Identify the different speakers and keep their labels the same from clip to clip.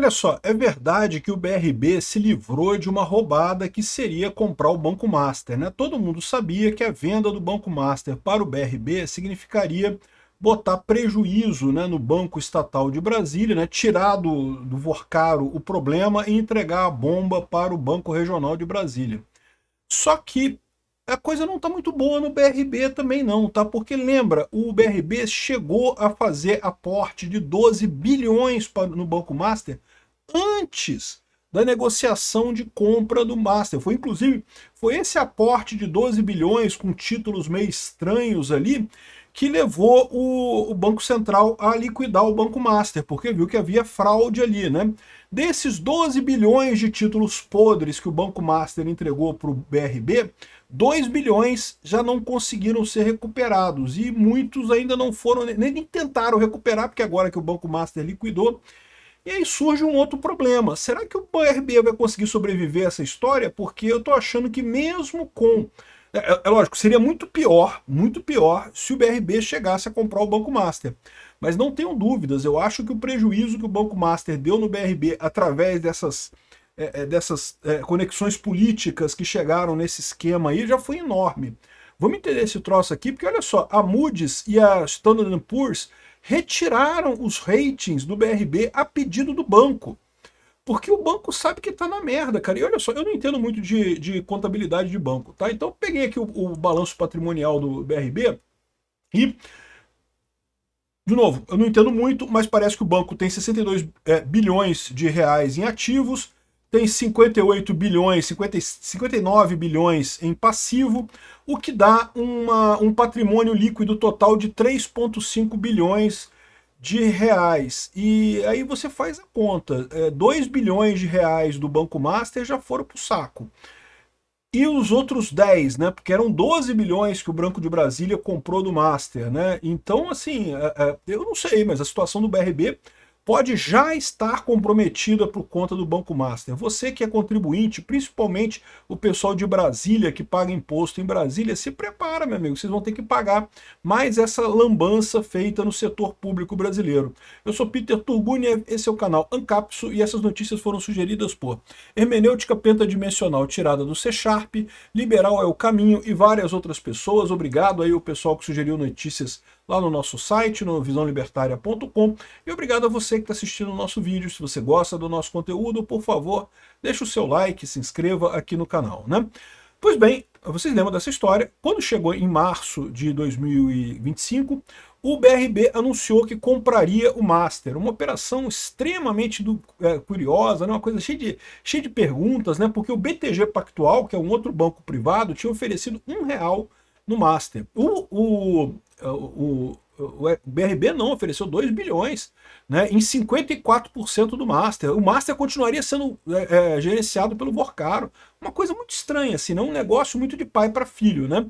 Speaker 1: Olha só, é verdade que o BRB se livrou de uma roubada que seria comprar o Banco Master, né? Todo mundo sabia que a venda do Banco Master para o BRB significaria botar prejuízo, né, no Banco Estatal de Brasília, né, tirar do Vorcaro o problema e entregar a bomba para o Banco Regional de Brasília. Só que a coisa não está muito boa no BRB também não, tá? Porque lembra, o BRB chegou a fazer aporte de 12 bilhões no Banco Master antes da negociação de compra do Master. Foi esse aporte de 12 bilhões com títulos meio estranhos ali que levou o Banco Central a liquidar o Banco Master, porque viu que havia fraude ali, né? Desses 12 bilhões de títulos podres que o Banco Master entregou para o BRB, 2 bilhões já não conseguiram ser recuperados e muitos ainda não foram, nem tentaram recuperar, porque agora que o Banco Master liquidou. E aí surge um outro problema. Será que o BRB vai conseguir sobreviver a essa história? Porque eu estou achando que mesmo com... É lógico, seria muito pior se o BRB chegasse a comprar o Banco Master. Mas não tenham dúvidas, eu acho que o prejuízo que o Banco Master deu no BRB através dessas conexões políticas que chegaram nesse esquema aí já foi enorme. Vamos entender esse troço aqui, porque olha só, a Moody's e a Standard Poor's retiraram os ratings do BRB a pedido do banco. Porque o banco sabe que tá na merda, cara. E olha só, eu não entendo muito de contabilidade de banco, tá? Então eu peguei aqui o balanço patrimonial do BRB e, de novo, eu não entendo muito, mas parece que o banco tem 62 bilhões de reais em ativos, tem 58 bilhões, 59 bilhões em passivo, o que dá um patrimônio líquido total de 3,5 bilhões de reais. E aí você faz a conta, 2 bilhões de reais do Banco Master já foram para o saco. E os outros 10, né? Porque eram 12 bilhões que o Banco de Brasília comprou do Master, né? Então, assim, eu não sei, mas a situação do BRB pode já estar comprometida por conta do Banco Master. Você que é contribuinte, principalmente o pessoal de Brasília que paga imposto em Brasília, se prepara, meu amigo, vocês vão ter que pagar mais essa lambança feita no setor público brasileiro. Eu sou Peter Turguni, esse é o canal Ancapso e essas notícias foram sugeridas por Hermenêutica Pentadimensional tirada do C Sharp, Liberal é o Caminho e várias outras pessoas. Obrigado aí o pessoal que sugeriu notícias lá no nosso site, no visãolibertaria.com, e obrigado a você que está assistindo o nosso vídeo. Se você gosta do nosso conteúdo, por favor, deixe o seu like, se inscreva aqui no canal, né? Pois bem, vocês lembram dessa história? Quando chegou em março de 2025, o BRB anunciou que compraria o Master, uma operação extremamente curiosa, né? Uma coisa cheia de perguntas, né? Porque o BTG Pactual, que é um outro banco privado, tinha oferecido R$ 1 no Master. O BRB não, ofereceu 2 bilhões, né, em 54% do Master. O Master continuaria sendo gerenciado pelo Vorcaro. Uma coisa muito estranha, assim, né, um negócio muito de pai para filho, né?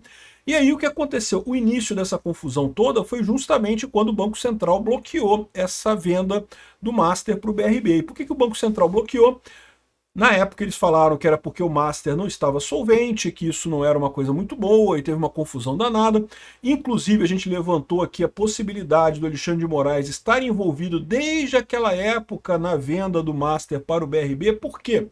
Speaker 1: E aí o que aconteceu? O início dessa confusão toda foi justamente quando o Banco Central bloqueou essa venda do Master para o BRB. E por que o Banco Central bloqueou? Na época eles falaram que era porque o Master não estava solvente, que isso não era uma coisa muito boa e teve uma confusão danada. Inclusive a gente levantou aqui a possibilidade do Alexandre de Moraes estar envolvido desde aquela época na venda do Master para o BRB. Por quê?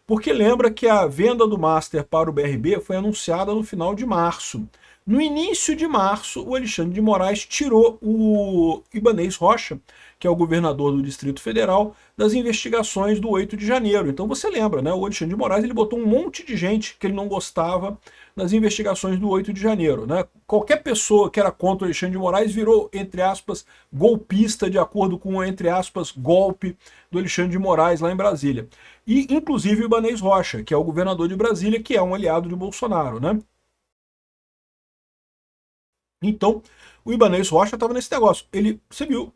Speaker 1: Porque lembra que a venda do Master para o BRB foi anunciada no final de março. No início de março, o Alexandre de Moraes tirou o Ibanez Rocha, que é o governador do Distrito Federal, das investigações do 8 de janeiro. Então você lembra, né? O Alexandre de Moraes ele botou um monte de gente que ele não gostava nas investigações do 8 de janeiro, né? Qualquer pessoa que era contra o Alexandre de Moraes virou, entre aspas, golpista, de acordo com o, entre aspas, golpe do Alexandre de Moraes lá em Brasília. E, inclusive, o Ibanez Rocha, que é o governador de Brasília, que é um aliado de Bolsonaro, né? Então, o Ibanez Rocha estava nesse negócio. Ele, você viu,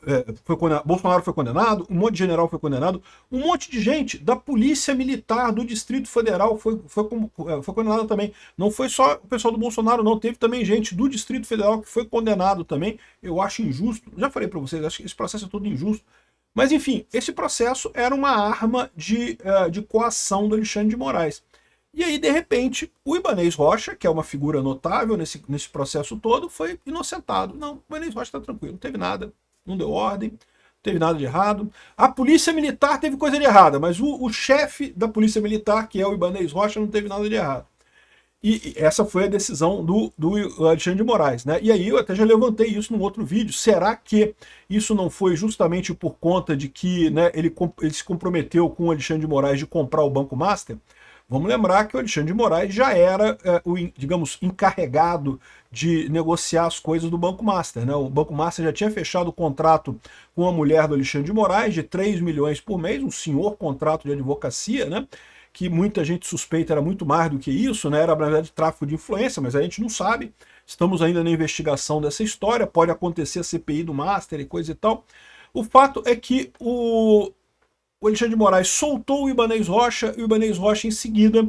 Speaker 1: Bolsonaro foi condenado, um monte de general foi condenado, um monte de gente da Polícia Militar do Distrito Federal foi condenada também. Não foi só o pessoal do Bolsonaro, não. Teve também gente do Distrito Federal que foi condenado também. Eu acho injusto. Já falei para vocês, acho que esse processo é todo injusto. Mas, enfim, esse processo era uma arma de coação do Alexandre de Moraes. E aí, de repente, o Ibanez Rocha, que é uma figura notável nesse processo todo, foi inocentado. Não, o Ibanez Rocha está tranquilo, não teve nada, não deu ordem, teve nada de errado. A polícia militar teve coisa de errada, mas o chefe da polícia militar, que é o Ibanez Rocha, não teve nada de errado. E essa foi a decisão do Alexandre de Moraes, né? E aí eu até já levantei isso num outro vídeo. Será que isso não foi justamente por conta de que, né, ele se comprometeu com o Alexandre de Moraes de comprar o Banco Master? Vamos lembrar que o Alexandre de Moraes já era, digamos, encarregado de negociar as coisas do Banco Master, né? O Banco Master já tinha fechado o contrato com a mulher do Alexandre de Moraes de 3 milhões por mês, um senhor contrato de advocacia, né? Que muita gente suspeita era muito mais do que isso, né? Era, na verdade, tráfico de influência, mas a gente não sabe. Estamos ainda na investigação dessa história, pode acontecer a CPI do Master e coisa e tal. O fato é que o Alexandre de Moraes soltou o Ibanez Rocha e o Ibanez Rocha, em seguida,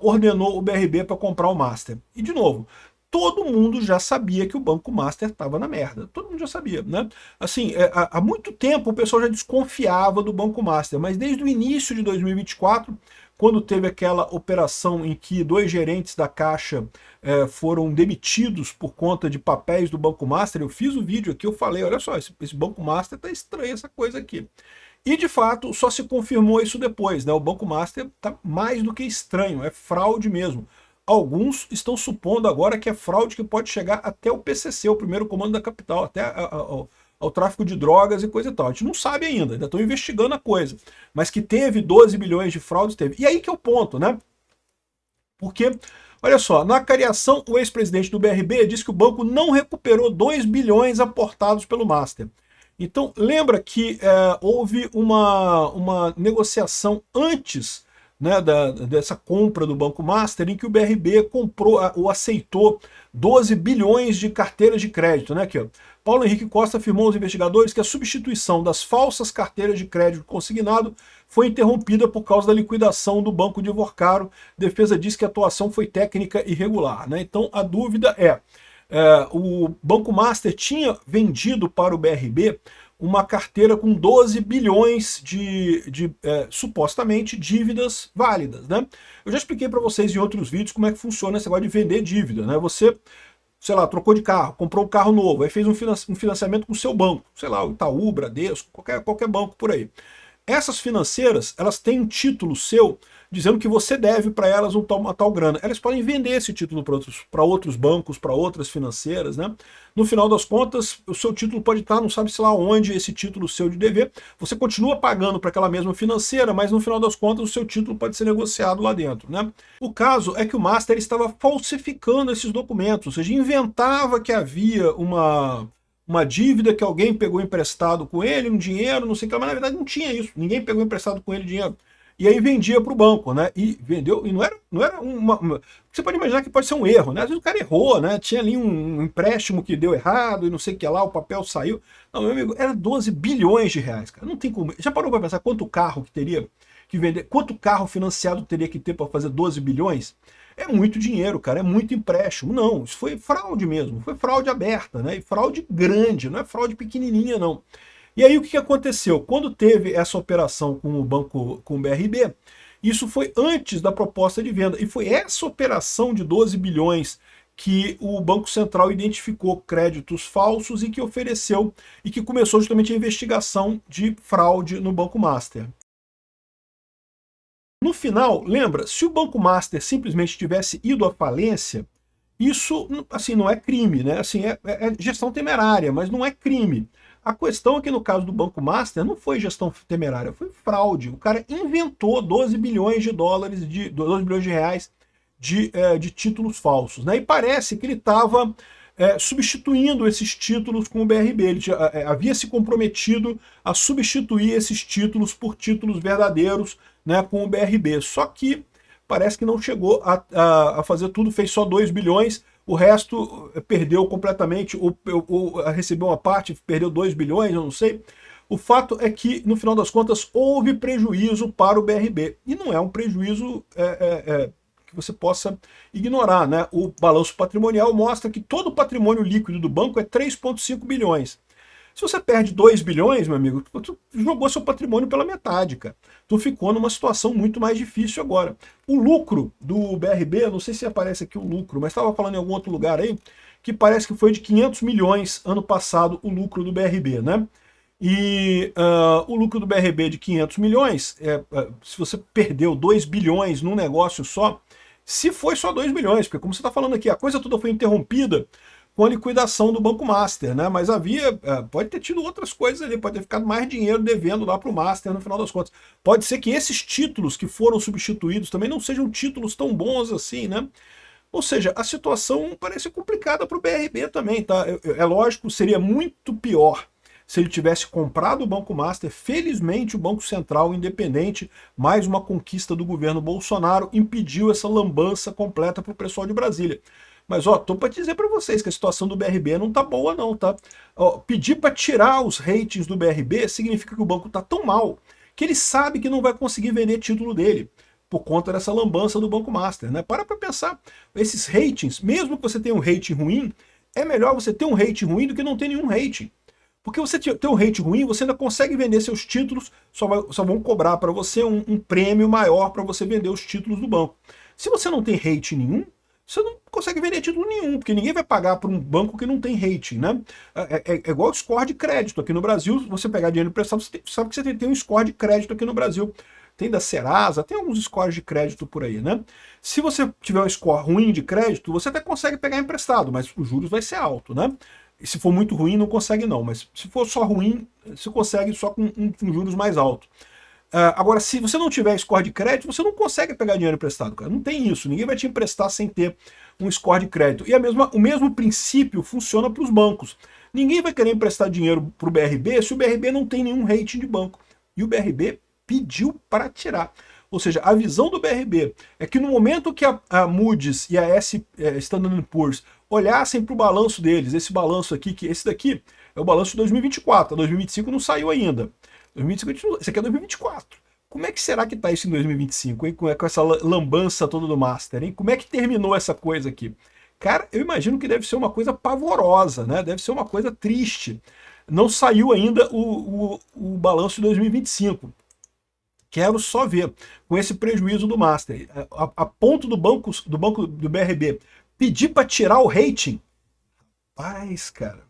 Speaker 1: ordenou o BRB para comprar o Master. E, de novo, todo mundo já sabia que o Banco Master estava na merda. Todo mundo já sabia, né? Assim, há muito tempo o pessoal já desconfiava do Banco Master, mas desde o início de 2024, quando teve aquela operação em que 2 gerentes da Caixa foram demitidos por conta de papéis do Banco Master, eu fiz o vídeo aqui, eu falei, olha só, esse Banco Master tá estranho essa coisa aqui. E, de fato, só se confirmou isso depois, né? O Banco Master está mais do que estranho, é fraude mesmo. Alguns estão supondo agora que é fraude que pode chegar até o PCC, o primeiro comando da capital, até ao tráfico de drogas e coisa e tal. A gente não sabe ainda estão investigando a coisa. Mas que teve 12 bilhões de fraudes, teve. E aí que é o ponto, né? Porque, olha só, na cariação, o ex-presidente do BRB disse que o banco não recuperou 2 bilhões aportados pelo Master. Então, lembra que houve uma negociação antes, né, dessa compra do Banco Master, em que o BRB comprou ou aceitou 12 bilhões de carteiras de crédito, né? Aqui, ó. Paulo Henrique Costa afirmou aos investigadores que a substituição das falsas carteiras de crédito consignado foi interrompida por causa da liquidação do Banco de Vorcaro. Defesa diz que a atuação foi técnica e irregular, né? Então a dúvida o Banco Master tinha vendido para o BRB uma carteira com 12 bilhões de supostamente dívidas válidas, né? Eu já expliquei para vocês em outros vídeos como é que funciona esse negócio de vender dívida, né? Você, sei lá, trocou de carro, comprou um carro novo, aí fez um financiamento com o seu banco, sei lá, o Itaú, Bradesco, qualquer banco por aí. Essas financeiras, elas têm um título seu dizendo que você deve para elas uma tal grana. Elas podem vender esse título para outros bancos, para outras financeiras, né? No final das contas, o seu título pode estar, não sabe se lá onde esse título seu de dever. Você continua pagando para aquela mesma financeira, mas no final das contas o seu título pode ser negociado lá dentro, né? O caso é que o Master estava falsificando esses documentos, ou seja, inventava que havia uma dívida que alguém pegou emprestado com ele, um dinheiro, não sei o que, mas na verdade não tinha isso, ninguém pegou emprestado com ele dinheiro. E aí vendia para o banco, né? E vendeu, e não era uma. Você pode imaginar que pode ser um erro, né? Às vezes o cara errou, né? Tinha ali um empréstimo que deu errado e não sei o que lá, o papel saiu. Não, meu amigo, era 12 bilhões de reais, cara. Não tem como. Já parou para pensar quanto carro que teria que vender, quanto carro financiado teria que ter para fazer 12 bilhões? É muito dinheiro, cara, é muito empréstimo. Não, isso foi fraude mesmo, foi fraude aberta, né? E fraude grande, não é fraude pequenininha, não. E aí o que aconteceu? Quando teve essa operação com o banco, com o BRB, isso foi antes da proposta de venda. E foi essa operação de 12 bilhões que o Banco Central identificou créditos falsos e que ofereceu, e que começou justamente a investigação de fraude no Banco Master. No final, lembra, se o Banco Master simplesmente tivesse ido à falência, isso assim, não é crime, né? Assim, é gestão temerária, mas não é crime. A questão é que no caso do Banco Master não foi gestão temerária, foi fraude. O cara inventou 12 bilhões de dólares, 12 bilhões de reais de títulos falsos, né? E parece que ele estava substituindo esses títulos com o BRB. Ele havia se comprometido a substituir esses títulos por títulos verdadeiros, né, com o BRB. Só que parece que não chegou a fazer tudo, fez só 2 bilhões, o resto perdeu completamente, ou recebeu uma parte, perdeu 2 bilhões, eu não sei. O fato é que, no final das contas, houve prejuízo para o BRB. E não é um prejuízo que você possa ignorar, né? O balanço patrimonial mostra que todo o patrimônio líquido do banco é 3,5 bilhões. Se você perde 2 bilhões, meu amigo, tu jogou seu patrimônio pela metade, cara. Tu ficou numa situação muito mais difícil agora. O lucro do BRB, não sei se aparece aqui o lucro, mas estava falando em algum outro lugar aí, que parece que foi de 500 milhões ano passado o lucro do BRB, né? E o lucro do BRB de 500 milhões, se você perdeu 2 bilhões num negócio só, se foi só 2 bilhões, porque como você está falando aqui, a coisa toda foi interrompida com a liquidação do Banco Master, né? Mas havia, pode ter tido outras coisas ali, pode ter ficado mais dinheiro devendo lá para o Master no final das contas. Pode ser que esses títulos que foram substituídos também não sejam títulos tão bons assim, né? Ou seja, a situação parece complicada para o BRB também, tá? É lógico, seria muito pior se ele tivesse comprado o Banco Master. Felizmente o Banco Central independente, mais uma conquista do governo Bolsonaro, impediu essa lambança completa para o pessoal de Brasília. Mas ó, tô para dizer para vocês que a situação do BRB não tá boa não, tá? Ó, pedir para tirar os ratings do BRB significa que o banco tá tão mal que ele sabe que não vai conseguir vender título dele por conta dessa lambança do Banco Master, né? Para pensar, esses ratings, mesmo que você tenha um rating ruim, é melhor você ter um rating ruim do que não ter nenhum rating. Porque você ter um rating ruim, você ainda consegue vender seus títulos, só vão cobrar para você um prêmio maior para você vender os títulos do banco. Se você não tem rating nenhum, você não consegue vender título nenhum, porque ninguém vai pagar para um banco que não tem rating, né? É igual o score de crédito aqui no Brasil. Se você pegar dinheiro emprestado, você sabe que você tem um score de crédito aqui no Brasil. Tem da Serasa, tem alguns scores de crédito por aí, né? Se você tiver um score ruim de crédito, você até consegue pegar emprestado, mas os juros vai ser alto, né? E se for muito ruim, não consegue não, mas se for só ruim, você consegue só com juros mais altos. Agora, se você não tiver score de crédito, você não consegue pegar dinheiro emprestado, cara. Não tem isso. Ninguém vai te emprestar sem ter um score de crédito. E o mesmo princípio funciona para os bancos. Ninguém vai querer emprestar dinheiro para o BRB se o BRB não tem nenhum rating de banco. E o BRB pediu para tirar. Ou seja, a visão do BRB é que no momento que a Moody's e a Standard & Poor's olhassem para o balanço deles, esse balanço aqui, que esse daqui é o balanço de 2024, 2025 não saiu ainda. 2025, esse aqui é 2024. Como é que será que está isso em 2025, hein? Com essa lambança toda do Master, hein? Como é que terminou essa coisa aqui? Cara, eu imagino que deve ser uma coisa pavorosa, né? Deve ser uma coisa triste. Não saiu ainda o balanço de 2025. Quero só ver, com esse prejuízo do Master, a ponto do banco do BRB pedir para tirar o rating. Paz, cara.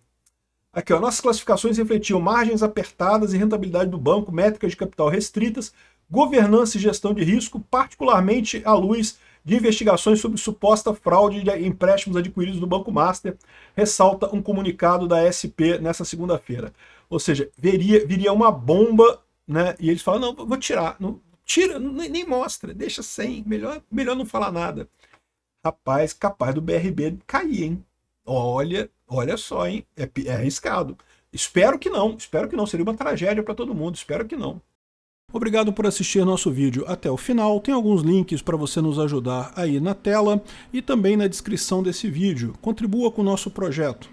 Speaker 1: Aqui, ó, nossas classificações refletiam margens apertadas e rentabilidade do banco, métricas de capital restritas, governança e gestão de risco, particularmente à luz de investigações sobre suposta fraude de empréstimos adquiridos do Banco Master, ressalta um comunicado da SP nessa segunda-feira. Ou seja, viria uma bomba, né? E eles falam, não, vou tirar. Não, tira, nem mostra, deixa sem, melhor não falar nada. Rapaz, capaz do BRB cair, hein? Olha só, hein? É arriscado. Espero que não, seria uma tragédia para todo mundo, espero que não. Obrigado por assistir nosso vídeo até o final. Tem alguns links para você nos ajudar aí na tela e também na descrição desse vídeo. Contribua com o nosso projeto.